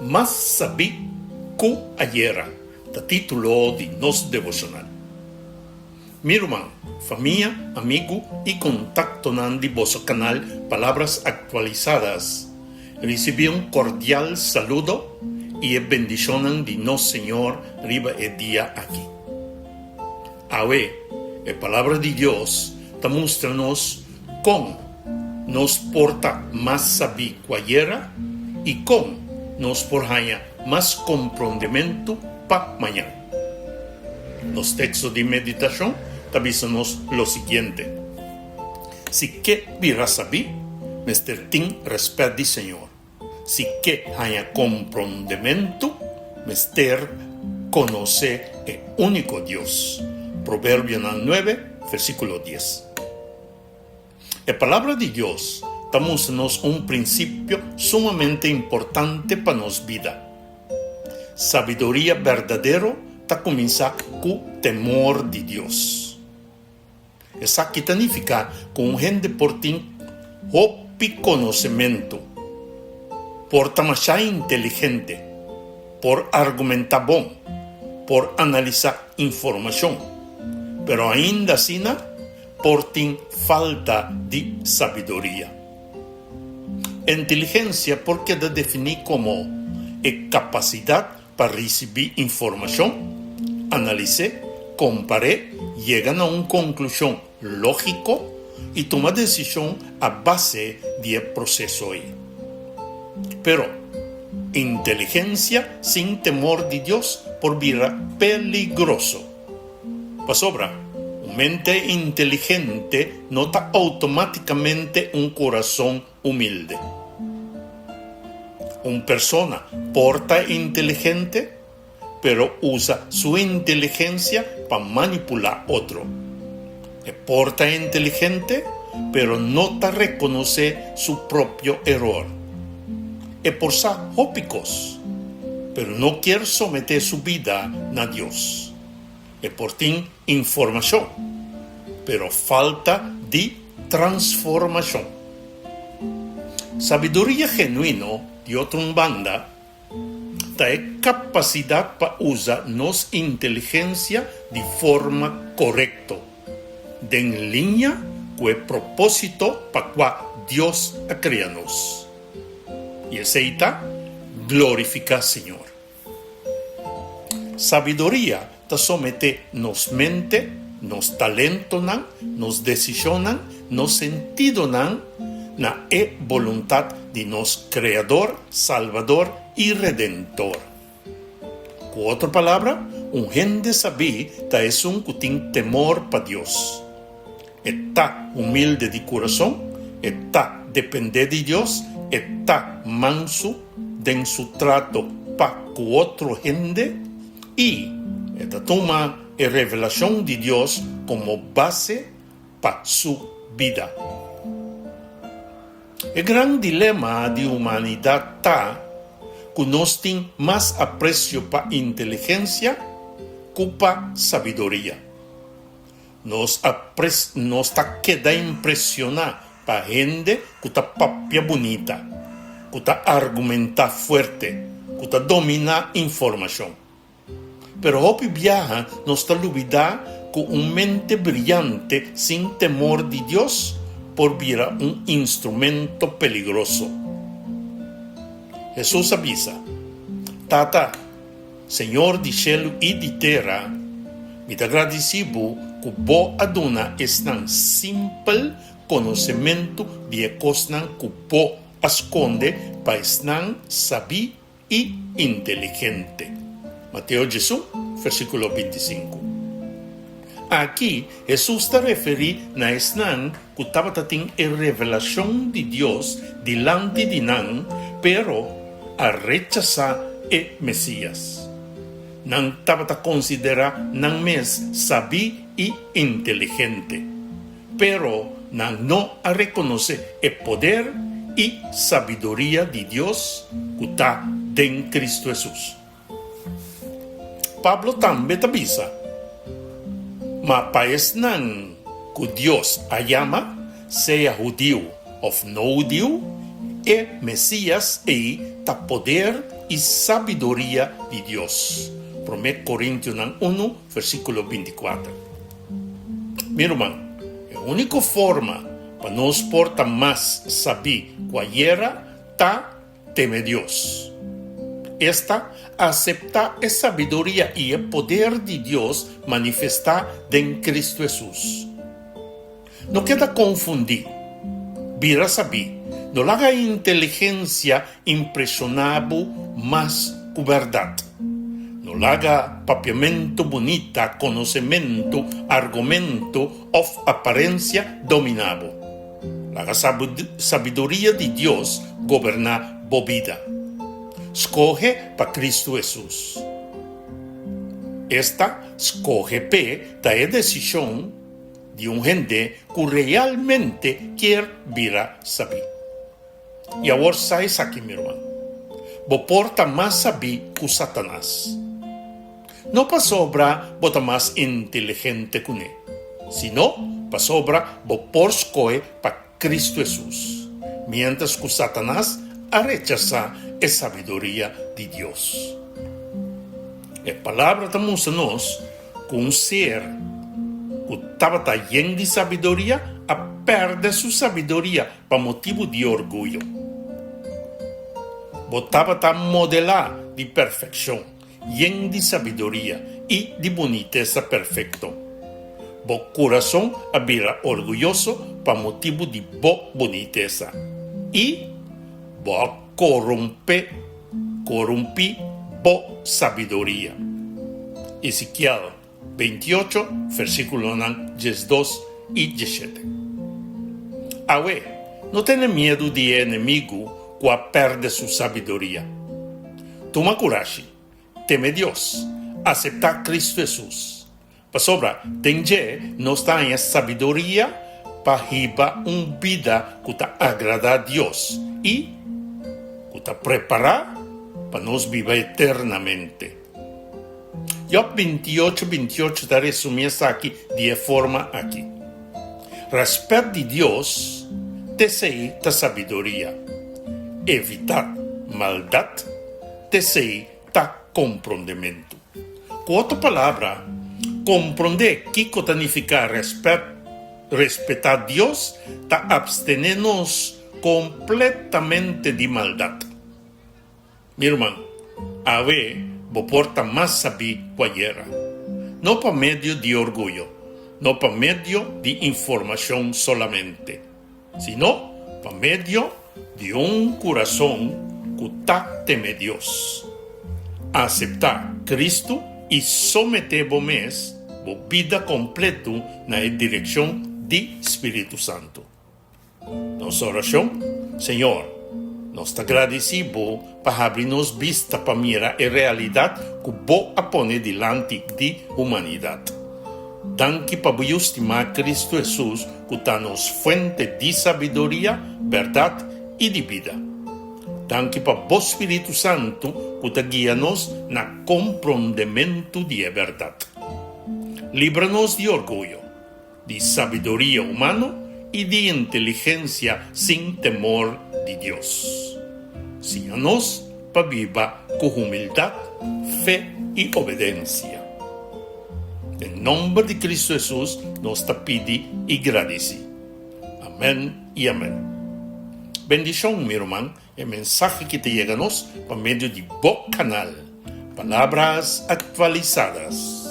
Mas sabi ku ayera, ta título de nos devocional. Mi irmão, família, amigo e contacto de vosso canal Palabras Actualizadas. Recibi un cordial saludo y bendición de nos Señor riba el día aquí. Ahora, la palabra de Dios te muestra-nos cómo nos porta más sabi cualquiera y cómo nos forja más comprendimiento para mañana. Los textos de meditación te avisan lo siguiente. Si que vira sabi, Mr. Ting respeto de Señor. Si que haya comprendimiento, Mr. conoce el único Dios. Proverbio 9, versículo 10. La palabra de Dios damos un principio sumamente importante para nuestra vida. Sabiduría verdadera comienza con temor de Dios. Eso significa que un gente por ti hopi conocimiento, por tamasha inteligente, por argumentar bon, por analizar información, pero ainda así por ti falta de sabiduría. Inteligencia porque de definir como capacidad para recibir información, analizar, comparar, llegar a una conclusión lógica y tomar decisión a base del proceso. Pero inteligencia sin temor de Dios por vida peligroso. Para sobra, una mente inteligente nota automáticamente un corazón humilde. Una persona porta inteligente, pero usa su inteligencia para manipular otro. Porta inteligente, pero no te reconoce su propio error. Por ser hópicos, pero no quiere someter su vida a Dios. Por ti información, pero falta de transformación. Sabiduría genuina de otra banda tiene capacidad para usar nuestra inteligencia de forma correcta, en línea con el propósito para cual Dios ha creado nos. Y aceita glorificar al Señor. Sabiduría te somete nos mente, nos talento, nos decisión, nos sentido, na voluntad de nos Creador, Salvador y Redentor. Con otra palabra, un gente sabí es un que tiene temor para Dios. Está humilde de corazón, está depende de Dios, está manso en su trato para con otro gente y toma la revelación de Dios como base para su vida. El gran dilema de humanidad está que nos tiene más aprecio para inteligencia que para sabiduría. Nos está queda impresionar para gente que está papia bonita, que está argumenta fuerte, que está domina información. Pero hoy viaja nos está olvidar con una mente brillante sin temor de Dios por vira un instrumento peligroso. Jesús avisa, Tata, Señor de cielo y de tierra, me te agradecido que vos aduna es tan simple conocimiento de cosas que vos esconde para estar sabi y inteligente. Mateo Jesús, versículo 25. Aquí Jesús se refiere a esnan que estaba teniendo revelación de Dios delante de nan, pero a rechazar el Mesías. Nan estaba considera nan mes sabi y inteligente, pero nan no a reconocer el poder y sabiduría de Dios que está en Cristo Jesús. Pablo también te avisa, mas paes nan que Dios llama, sea judío o no judío, el Mesías ta poder y sabiduría de Dios. 1 Corintios 1, versículo 24. Mi hermano, la única forma para nos portar más saber cualquiera ta teme Dios. Esta acepta la sabiduría y el poder de Dios manifestar en Cristo Jesús. No queda confundir. Vira saber. No haga inteligencia impresionable más que verdad. No haga papiamento bonita, conocimiento, argumento o apariencia dominado. La sabiduría de Dios goberna vida. Escoge para Cristo Jesús. Esta escoge da decisión de un gente que realmente quiere vir saber. Y ahora sabes aquí, mi hermano. Vos porta más saber que Satanás. No para sobra bota más inteligente que él, sino para sobra vos por escoger para Cristo Jesús. Mientras que Satanás rechaza la sabiduría de Dios. La palabra nos que un ser que estaba lleno de sabiduría perde su sabiduría por motivo de orgullo. Botava a modelar de perfección, lleno de sabiduría y de boniteza perfecto. Bo corazón era orgulloso por motivo de boniteza. Y bo corrompi sabiduría. Ezequiel 28, versículos 12 y 17. Ahora, no tenga miedo de enemigo que perde su sabiduría. Toma coragem, teme Dios, acepta Cristo Jesús. Para sobra, tenha nos tem sabiduría para viver uma vida que te agrada a Dios y que te prepara para nos vivir eternamente. Job 28 te resumir aqui de forma aqui. Respeito de Deus, desejo da sabedoria. Evitar maldade, desejo da compreendimento. Com outra palavra, compreender que significa respeitar Deus, está abstener-nos completamente de maldade. Meu irmão, a ver, vos porta mais saber cualquiera. Não por meio de orgulho, não por meio de informação solamente, sino por meio de coração que teme Deus. Aceptar Cristo e someter vos vida completa na direção do Espírito Santo. Nossa oração, Senhor, nós te agradecemos para abrir-nos vista para mirar a realidade que vos põe diante da humanidade. Danke para vos estimar Cristo Jesus, que está nos fuente de sabedoria, verdade e de vida. Danke para vos Espírito Santo, que te guia-nos na compreendimento de verdade. Livra-nos de orgulho, de sabedoria humana e de inteligência sem temor de Deus. Ensina-nos para viver com humildade, fé e obediência. Em nome de Cristo Jesus, nós te pedimos e agradecemos. Amém e amém. Bendição, meu irmão, é mensagem que te chega-nos por meio de bom canal. Palavras atualizadas.